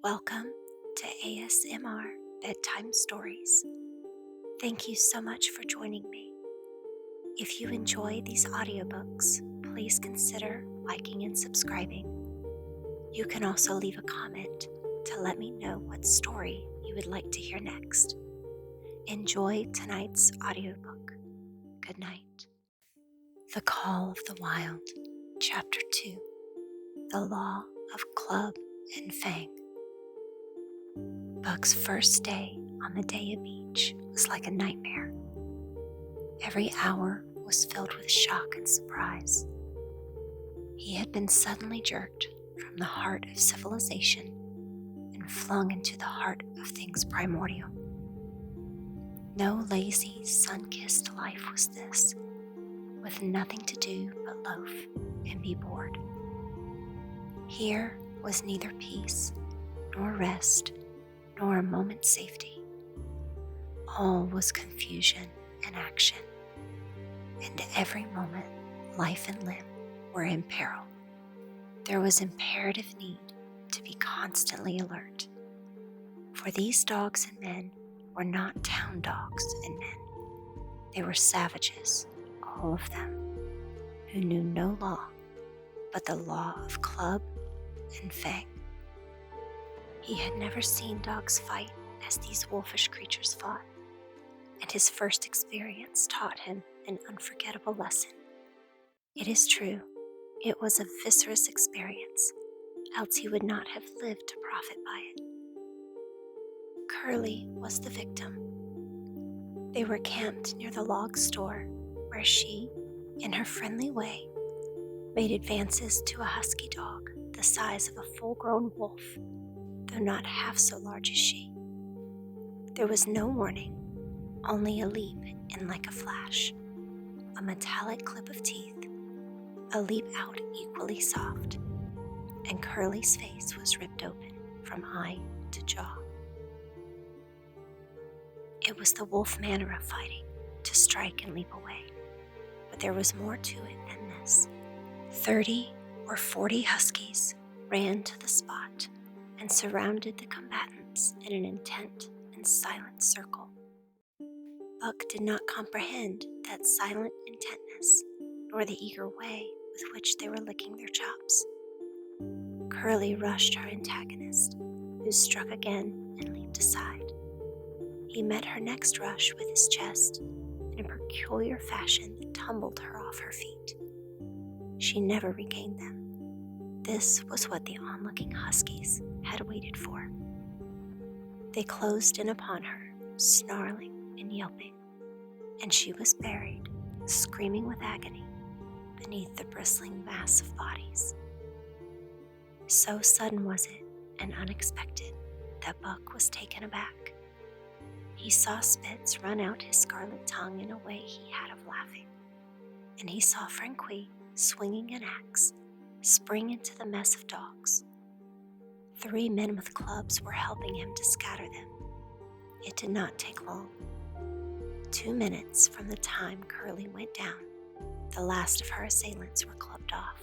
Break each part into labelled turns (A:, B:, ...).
A: Welcome to ASMR Bedtime Stories. Thank you so much for joining me. If you enjoy these audiobooks, please consider liking and subscribing. You can also leave a comment to let me know what story you would like to hear next. Enjoy tonight's audiobook. Good night. The Call of the Wild, Chapter 2, The Law of Club and Fang. Buck's first day on the day of beach was like a nightmare. Every hour was filled with shock and surprise. He had been suddenly jerked from the heart of civilization and flung into the heart of things primordial. No lazy, sun-kissed life was this, with nothing to do but loaf and be bored. Here was neither peace, nor rest, nor a moment's safety. All was confusion and action, and every moment life and limb were in peril. There was imperative need to be constantly alert, for these dogs and men were not town dogs and men. They were savages, all of them, who knew no law but the law of club and fang. He had never seen dogs fight as these wolfish creatures fought, and his first experience taught him an unforgettable lesson. It is true, it was a viscerous experience, else he would not have lived to profit by it. Curly was the victim. They were camped near the log store, where she, in her friendly way, made advances to a husky dog the size of a full-grown wolf, though not half so large as she. There was no warning, only a leap in like a flash, a metallic clip of teeth, a leap out equally soft, and Curly's face was ripped open from eye to jaw. It was the wolf manner of fighting, to strike and leap away, but there was more to it than this. 30 or 40 huskies ran to the spot and surrounded the combatants in an intent and silent circle. Buck did not comprehend that silent intentness, nor the eager way with which they were licking their chops. Curly rushed her antagonist, who struck again and leaped aside. He met her next rush with his chest in a peculiar fashion that tumbled her off her feet. She never regained them. This was what the onlooking huskies had waited for. They closed in upon her, snarling and yelping, and she was buried, screaming with agony, beneath the bristling mass of bodies. So sudden was it and unexpected that Buck was taken aback. He saw Spitz run out his scarlet tongue in a way he had of laughing, and he saw Franqui, swinging an axe, spring into the mess of dogs. 3 men with clubs were helping him to scatter them. It did not take long. 2 minutes from the time Curly went down, the last of her assailants were clubbed off,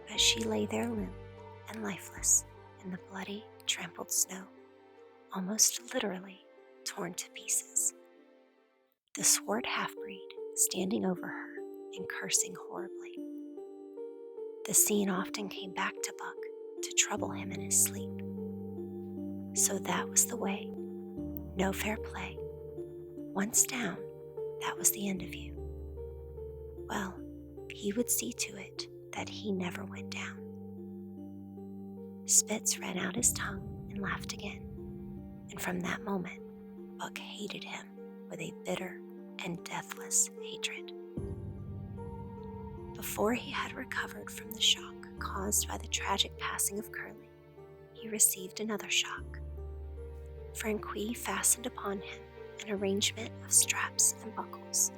A: but she lay there limp and lifeless in the bloody, trampled snow, almost literally torn to pieces. The swart half-breed standing over her and cursing horribly. The scene often came back to Buck to trouble him in his sleep. So that was the way. No fair play. Once down, that was the end of you. Well, he would see to it that he never went down. Spitz ran out his tongue and laughed again, and from that moment, Buck hated him with a bitter and deathless hatred. Before he had recovered from the shock caused by the tragic passing of Curly, he received another shock. Franqui fastened upon him an arrangement of straps and buckles.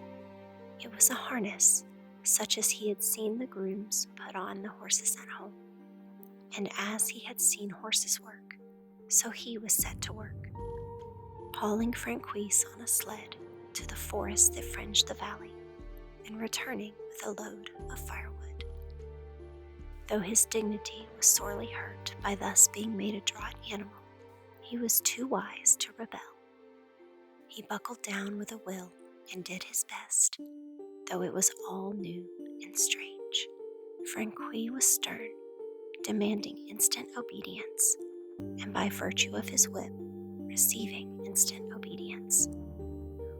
A: It was a harness, such as he had seen the grooms put on the horses at home. And as he had seen horses work, so he was set to work, hauling Franquise on a sled to the forest that fringed the valley, and returning with a load of firewood. Though his dignity was sorely hurt by thus being made a draught animal, he was too wise to rebel. He buckled down with a will and did his best, though it was all new and strange. Franqui was stern, demanding instant obedience, and by virtue of his whip, receiving instant obedience.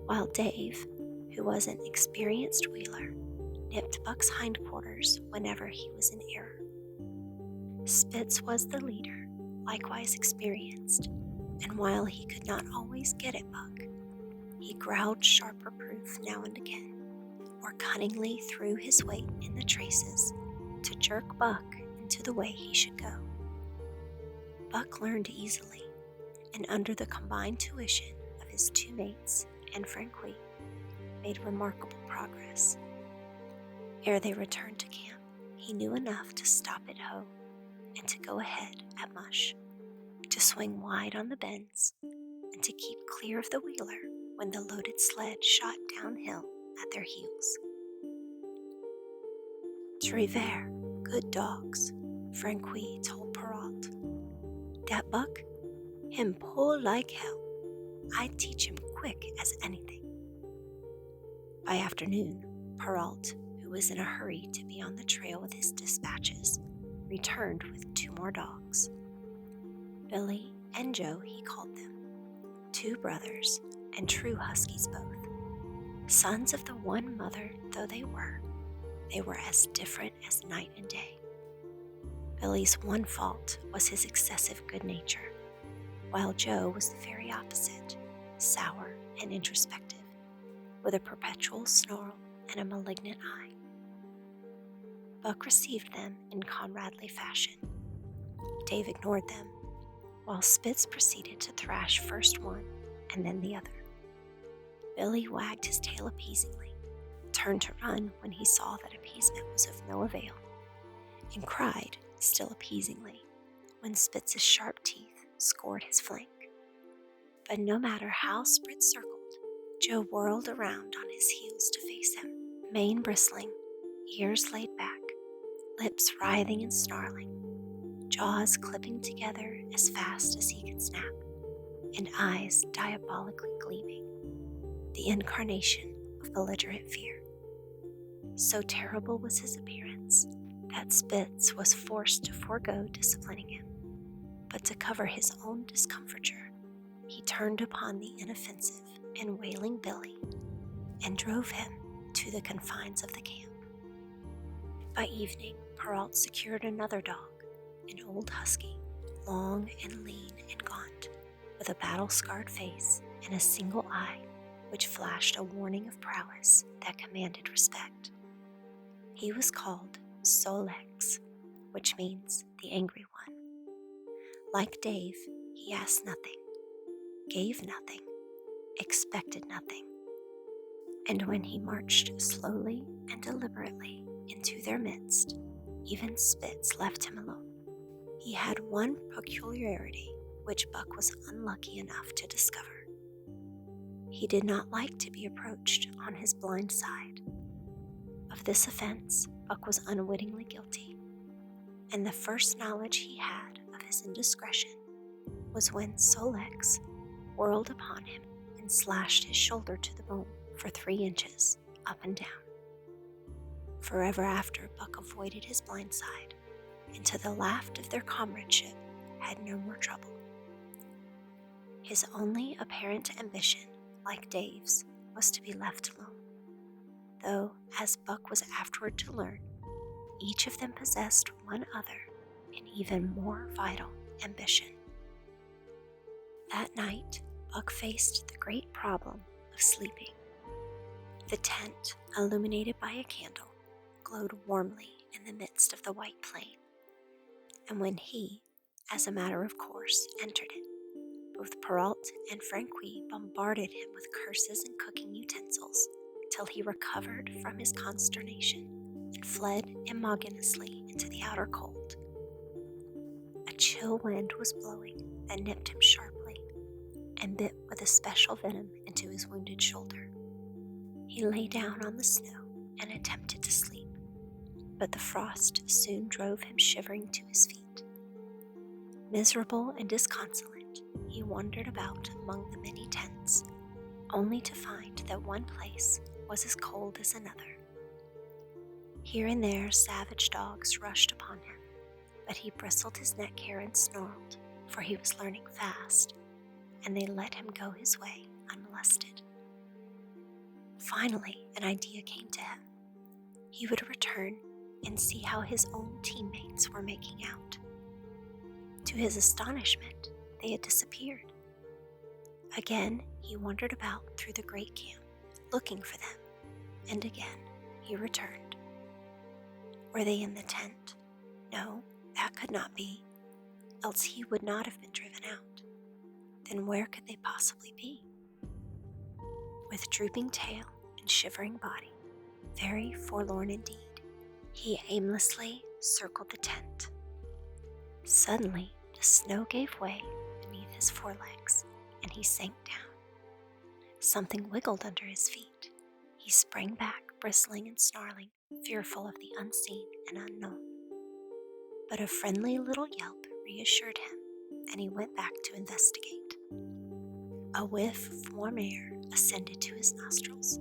A: While Dave, who was an experienced wheeler, nipped Buck's hindquarters whenever he was in error. Spitz was the leader, likewise experienced, and while he could not always get at Buck, he growled sharp reproof now and again, or cunningly threw his weight in the traces to jerk Buck into the way he should go. Buck learned easily, and under the combined tuition of his two mates and Franqui, made remarkable progress. Ere they returned to camp, he knew enough to stop at Hoe and to go ahead at Mush, to swing wide on the bends, and to keep clear of the wheeler when the loaded sled shot downhill at their heels. To Revere, good dogs, Franqui told Perrault. Dat Buck, him pull like hell. I'd teach him quick as anything. By afternoon, Perrault, who was in a hurry to be on the trail with his dispatches, returned with 2 more dogs. Billy and Joe, he called them, 2 brothers and true huskies both. Sons of the one mother though they were as different as night and day. Billy's one fault was his excessive good nature, while Joe was the very opposite, sour and introspective, with a perpetual snarl and a malignant eye. Buck received them in comradely fashion. Dave ignored them, while Spitz proceeded to thrash first one and then the other. Billy wagged his tail appeasingly, turned to run when he saw that appeasement was of no avail, and cried, still appeasingly, when Spitz's sharp teeth scored his flank. But no matter how Spitz circled, Joe whirled around on his heels to face him, mane bristling, ears laid back, lips writhing and snarling, jaws clipping together as fast as he could snap, and eyes diabolically gleaming, the incarnation of belligerent fear. So terrible was his appearance that Spitz was forced to forego disciplining him, but to cover his own discomfiture, he turned upon the inoffensive and wailing Billy and drove him to the confines of the camp. By evening, Perrault secured another dog, an old husky, long and lean and gaunt, with a battle-scarred face and a single eye which flashed a warning of prowess that commanded respect. He was called Solex, which means the angry one. Like Dave, he asked nothing, gave nothing, expected nothing. And when he marched slowly and deliberately into their midst, even Spitz left him alone. He had one peculiarity which Buck was unlucky enough to discover. He did not like to be approached on his blind side. Of this offense, Buck was unwittingly guilty, and the first knowledge he had of his indiscretion was when Solex whirled upon him and slashed his shoulder to the bone for 3 inches up and down. Forever after, Buck avoided his blind side, and to the laugh of their comradeship had no more trouble. His only apparent ambition, like Dave's, was to be left alone, though, as Buck was afterward to learn, each of them possessed one other and even more vital ambition. That night, Buck faced the great problem of sleeping. The tent, illuminated by a candle, glowed warmly in the midst of the white plain, and when he, as a matter of course, entered it, both Perrault and Franqui bombarded him with curses and cooking utensils till he recovered from his consternation and fled immoginously into the outer cold. A chill wind was blowing that nipped him sharply and bit with a special venom into his wounded shoulder. He lay down on the snow and attempted to sleep, but the frost soon drove him shivering to his feet. Miserable and disconsolate, he wandered about among the many tents, only to find that one place was as cold as another. Here and there savage dogs rushed upon him, but he bristled his neck hair and snarled, for he was learning fast, and they let him go his way unmolested. Finally, an idea came to him. He would return and see how his own teammates were making out. To his astonishment, they had disappeared. Again, he wandered about through the great camp, looking for them, and again he returned. Were they in the tent? No, that could not be, else he would not have been driven out. Then where could they possibly be? With drooping tail and shivering body, very forlorn indeed, he aimlessly circled the tent. Suddenly, the snow gave way beneath his forelegs, and he sank down. Something wiggled under his feet. He sprang back, bristling and snarling, fearful of the unseen and unknown. But a friendly little yelp reassured him, and he went back to investigate. A whiff of warm air ascended to his nostrils,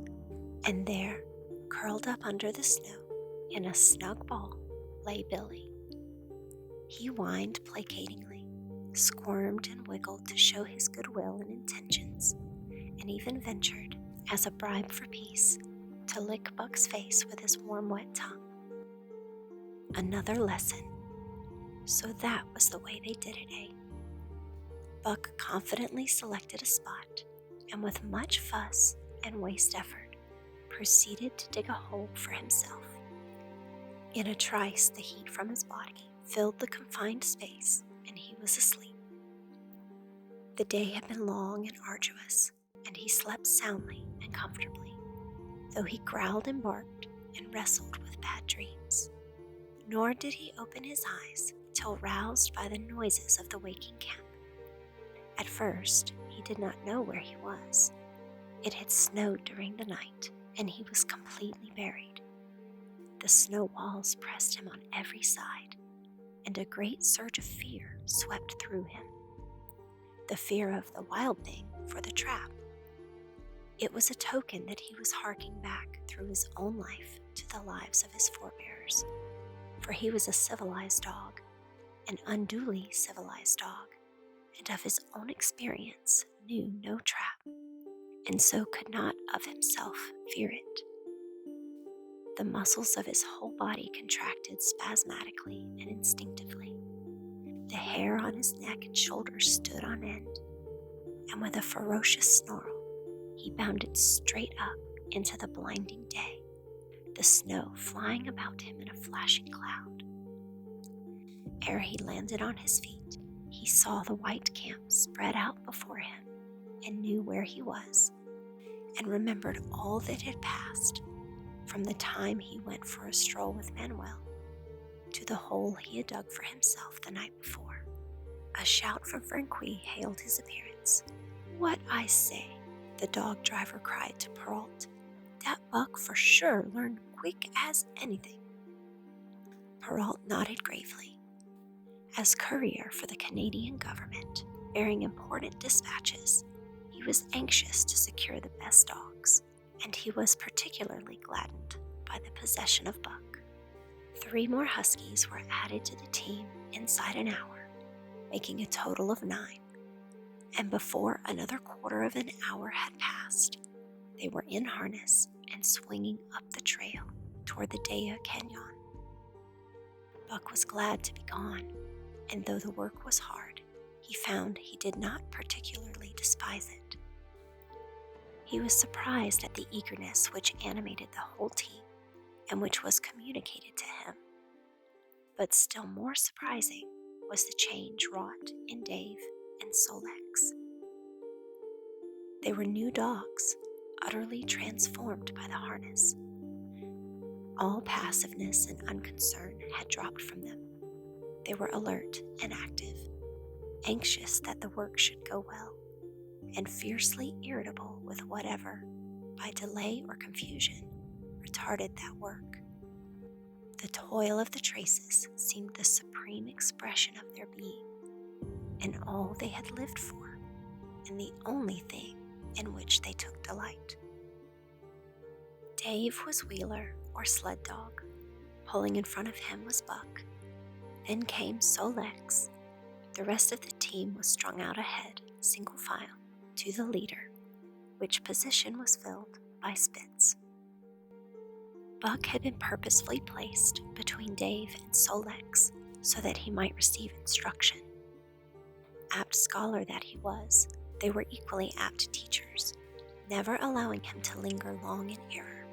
A: and there, curled up under the snow, in a snug ball, lay Billy. He whined placatingly, squirmed and wiggled to show his goodwill and intentions, and even ventured, as a bribe for peace, to lick Buck's face with his warm, wet tongue. Another lesson. So that was the way they did it, eh? Buck confidently selected a spot, and with much fuss and waste effort, proceeded to dig a hole for himself. In a trice, the heat from his body filled the confined space, and he was asleep. The day had been long and arduous, and he slept soundly and comfortably, though he growled and barked and wrestled with bad dreams. Nor did he open his eyes till roused by the noises of the waking camp. At first, he did not know where he was. It had snowed during the night, and he was completely buried. The snow walls pressed him on every side, and a great surge of fear swept through him. The fear of the wild thing for the trap. It was a token that he was harking back through his own life to the lives of his forebears, for he was a civilized dog, an unduly civilized dog, and of his own experience knew no trap, and so could not of himself fear it. The muscles of his whole body contracted spasmodically and instinctively. The hair on his neck and shoulders stood on end, and with a ferocious snarl, he bounded straight up into the blinding day, the snow flying about him in a flashing cloud. Ere he landed on his feet, he saw the white camp spread out before him, and knew where he was, and remembered all that had passed, from the time he went for a stroll with Manuel, to the hole he had dug for himself the night before. A shout from Franqui hailed his appearance. "What I say," the dog driver cried to Perrault. "That Buck for sure learned quick as anything." Perrault nodded gravely. As courier for the Canadian government, bearing important dispatches, he was anxious to secure the best dogs, and he was particularly gladdened by the possession of Buck. 3 more huskies were added to the team inside an hour, making a total of 9, and before another quarter of an hour had passed, they were in harness and swinging up the trail toward the Daya Canyon. Buck was glad to be gone, and though the work was hard, he found he did not particularly despise it. He was surprised at the eagerness which animated the whole team, and which was communicated to him. But still more surprising was the change wrought in Dave and Solex. They were new dogs, utterly transformed by the harness. All passiveness and unconcern had dropped from them. They were alert and active, anxious that the work should go well, and fiercely irritable with whatever, by delay or confusion, retarded that work. The toil of the traces seemed the supreme expression of their being, and all they had lived for, and the only thing in which they took delight. Dave was wheeler or sled dog. Pulling in front of him was Buck. Then came Solex. The rest of the team was strung out ahead, single file, to the leader, which position was filled by Spitz. Buck had been purposefully placed between Dave and Solex so that he might receive instruction. Apt scholar that he was, they were equally apt teachers, never allowing him to linger long in error,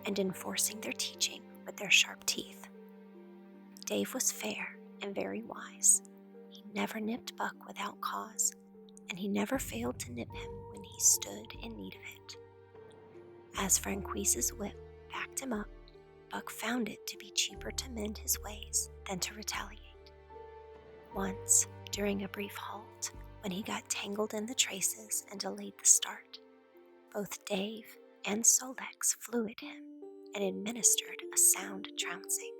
A: and enforcing their teaching with their sharp teeth. Dave was fair and very wise. He never nipped Buck without cause, and he never failed to nip him when he stood in need of it. As Franquise's whip backed him up, Buck found it to be cheaper to mend his ways than to retaliate. Once, during a brief halt, when he got tangled in the traces and delayed the start, both Dave and Solex flew at him and administered a sound trouncing.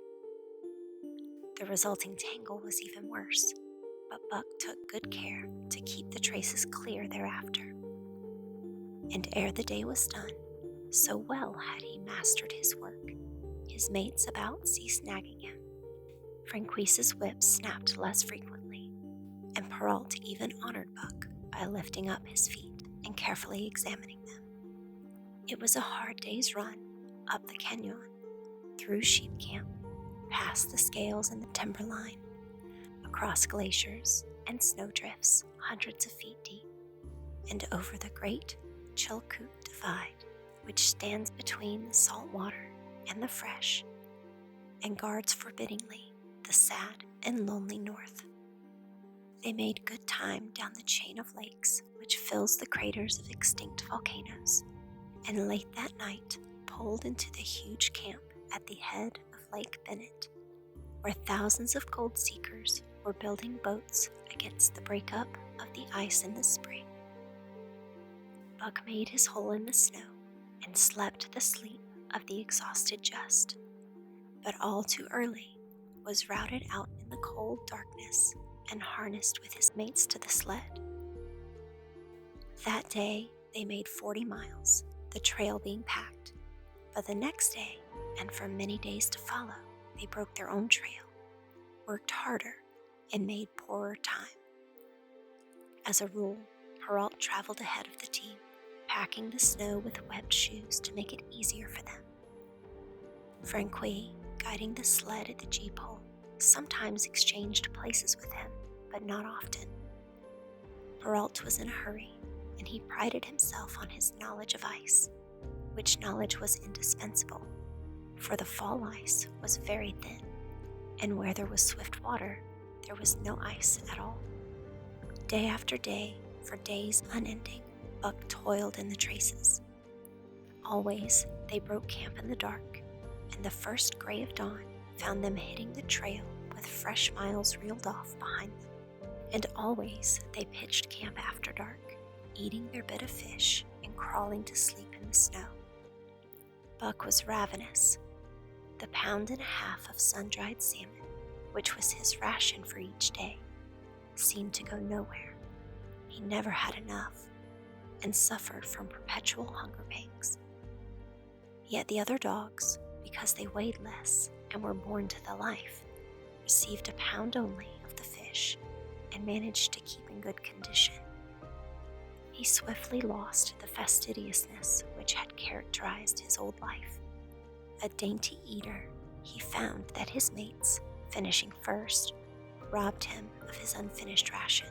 A: The resulting tangle was even worse, but Buck took good care to keep the traces clear thereafter. And ere the day was done, so well had he mastered his work, his mates about ceased nagging him. Franquise's whip snapped less frequently, and Perrault even honored Buck by lifting up his feet and carefully examining them. It was a hard day's run up the canyon, through sheep camp, past the scales and the timberline, across glaciers and snowdrifts hundreds of feet deep, and over the great Chilkoot Divide, which stands between the salt water and the fresh, and guards forbiddingly the sad and lonely north. They made good time down the chain of lakes which fills the craters of extinct volcanoes, and late that night pulled into the huge camp at the head of Lake Bennett, where thousands of gold seekers were building boats against the breakup of the ice in the spring. Buck made his hole in the snow and slept the sleep of the exhausted just, but all too early was routed out in the cold darkness and harnessed with his mates to the sled. That day they made 40 miles, the trail being packed, but the next day, and for many days to follow, they broke their own trail, worked harder, and made poorer time. As a rule, Perrault traveled ahead of the team, packing the snow with webbed shoes to make it easier for them. Francois, guiding the sled at the G-pole, sometimes exchanged places with him, but not often. Perrault was in a hurry, and he prided himself on his knowledge of ice, which knowledge was indispensable, for the fall ice was very thin, and where there was swift water, there was no ice at all. Day after day, for days unending, Buck toiled in the traces. Always they broke camp in the dark, and the first gray of dawn found them hitting the trail with fresh miles reeled off behind them. And always they pitched camp after dark, eating their bit of fish and crawling to sleep in the snow. Buck was ravenous. The pound and a half of sun-dried salmon, which was his ration for each day, seemed to go nowhere. He never had enough, and suffered from perpetual hunger pangs. Yet the other dogs, because they weighed less and were born to the life, received a pound only of the fish and managed to keep in good condition. He swiftly lost the fastidiousness which had characterized his old life. A dainty eater, he found that his mates, finishing first, robbed him of his unfinished ration.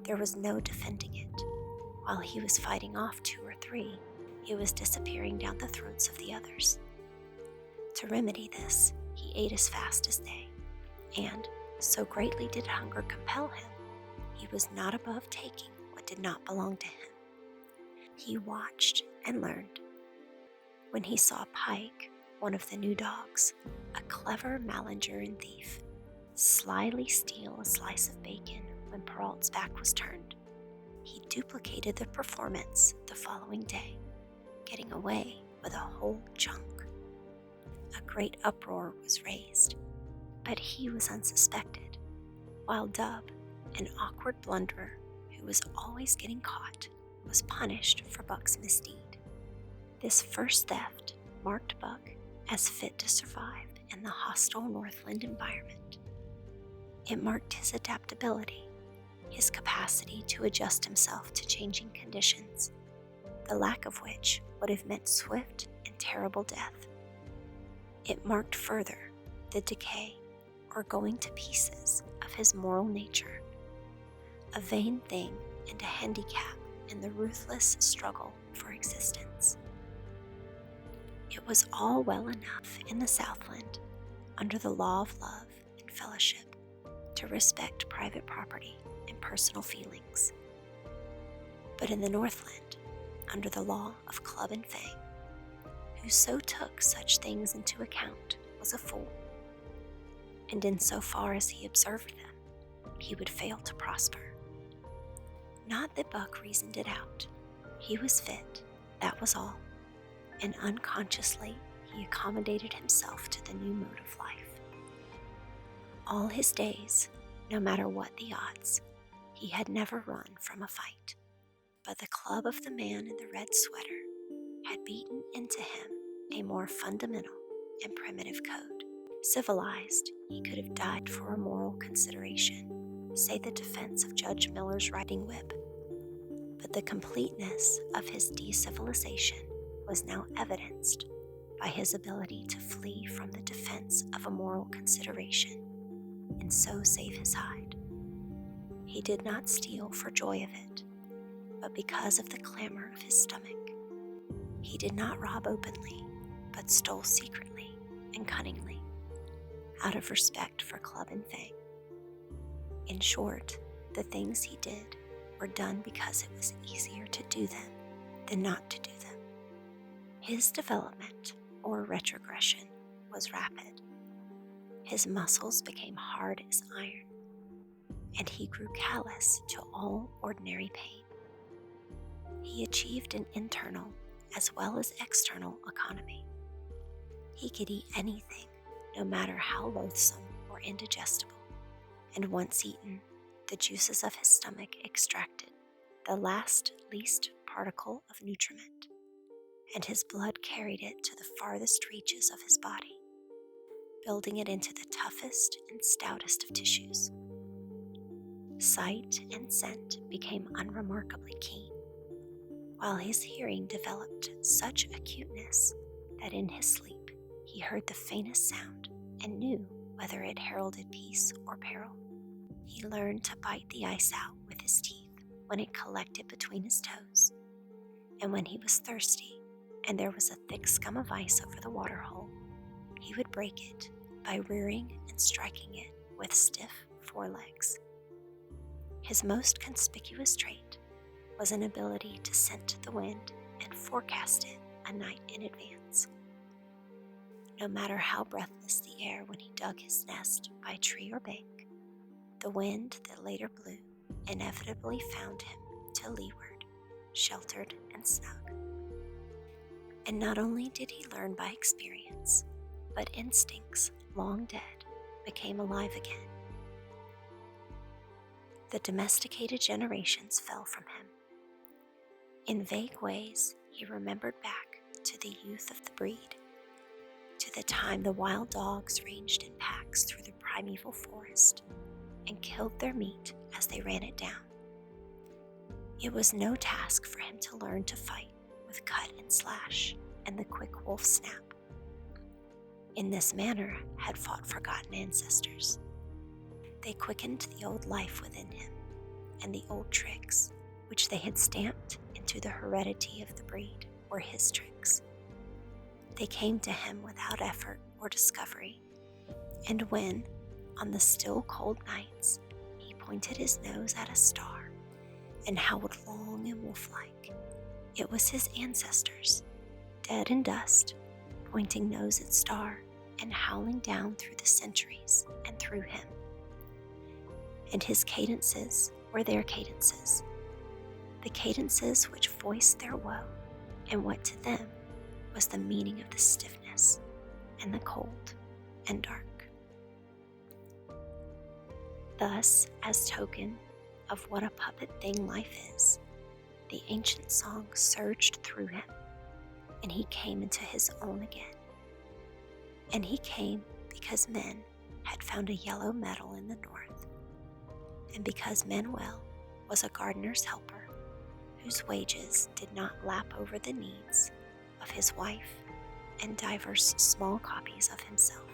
A: There was no defending it. While he was fighting off 2 or 3, he was disappearing down the throats of the others. To remedy this, he ate as fast as they, and, so greatly did hunger compel him, he was not above taking what did not belong to him. He watched and learned. When he saw Pike, one of the new dogs, a clever malinger and thief, slyly steal a slice of bacon when Perrault's back was turned, he duplicated the performance the following day, getting away with a whole chunk. a great uproar was raised, but he was unsuspected, while Dub, an awkward blunderer who was always getting caught, was punished for Buck's misdeed. This first theft marked Buck as fit to survive in the hostile Northland environment. It marked his adaptability, his capacity to adjust himself to changing conditions, the lack of which would have meant swift and terrible death. It marked further the decay or going to pieces of his moral nature, a vain thing and a handicap in the ruthless struggle for existence. It was all well enough in the Southland, under the law of love and fellowship, to respect private property and personal feelings. But in the Northland, under the law of club and fang, whoso took such things into account was a fool, and in so far as he observed them, he would fail to prosper. Not that Buck reasoned it out. He was fit, that was all, and unconsciously he accommodated himself to the new mode of life. All his days, no matter what the odds, he had never run from a fight, but the club of the man in the red sweater had beaten into him a more fundamental and primitive code. Civilized, he could have died for a moral consideration, say the defense of Judge Miller's riding whip. But the completeness of his decivilization was now evidenced by his ability to flee from the defense of a moral consideration and so save his hide. He did not steal for joy of it, but because of the clamor of his stomach. He did not rob openly, but stole secretly and cunningly, out of respect for club and fang. In short, the things he did were done because it was easier to do them than not to do them. His development, or retrogression, was rapid. His muscles became hard as iron, and he grew callous to all ordinary pain. He achieved an internal as well as external economy. He could eat anything, no matter how loathsome or indigestible, and once eaten, the juices of his stomach extracted the last least particle of nutriment, and his blood carried it to the farthest reaches of his body, building it into the toughest and stoutest of tissues. Sight and scent became unremarkably keen, while his hearing developed such acuteness that in his sleep he heard the faintest sound and knew whether it heralded peace or peril. He learned to bite the ice out with his teeth when it collected between his toes, and when he was thirsty and there was a thick scum of ice over the waterhole, he would break it by rearing and striking it with stiff forelegs. His most conspicuous trait was an ability to scent the wind and forecast it a night in advance. No matter how breathless the air when he dug his nest by tree or bank, the wind that later blew inevitably found him to leeward, sheltered and snug. And not only did he learn by experience, but instincts long dead became alive again. The domesticated generations fell from him. In vague ways, he remembered back to the youth of the breed, to the time the wild dogs ranged in packs through the primeval forest and killed their meat as they ran it down. It was no task for him to learn to fight with cut and slash and the quick wolf snap. In this manner had fought forgotten ancestors. They quickened the old life within him and the old tricks, which they had stamped into the heredity of the breed, were his tricks. They came to him without effort or discovery, and when, on the still cold nights, he pointed his nose at a star and howled long and wolf-like, it was his ancestors, dead in dust, pointing nose at star and howling down through the centuries and through him. And his cadences were their cadences, the cadences which voiced their woe and what to them was the meaning of the stiffness and the cold and dark. Thus, as token of what a puppet thing life is, the ancient song surged through him, and he came into his own again. And he came because men had found a yellow metal in the north, and because Manuel was a gardener's helper whose wages did not lap over the needs of his wife and divers small copies of himself.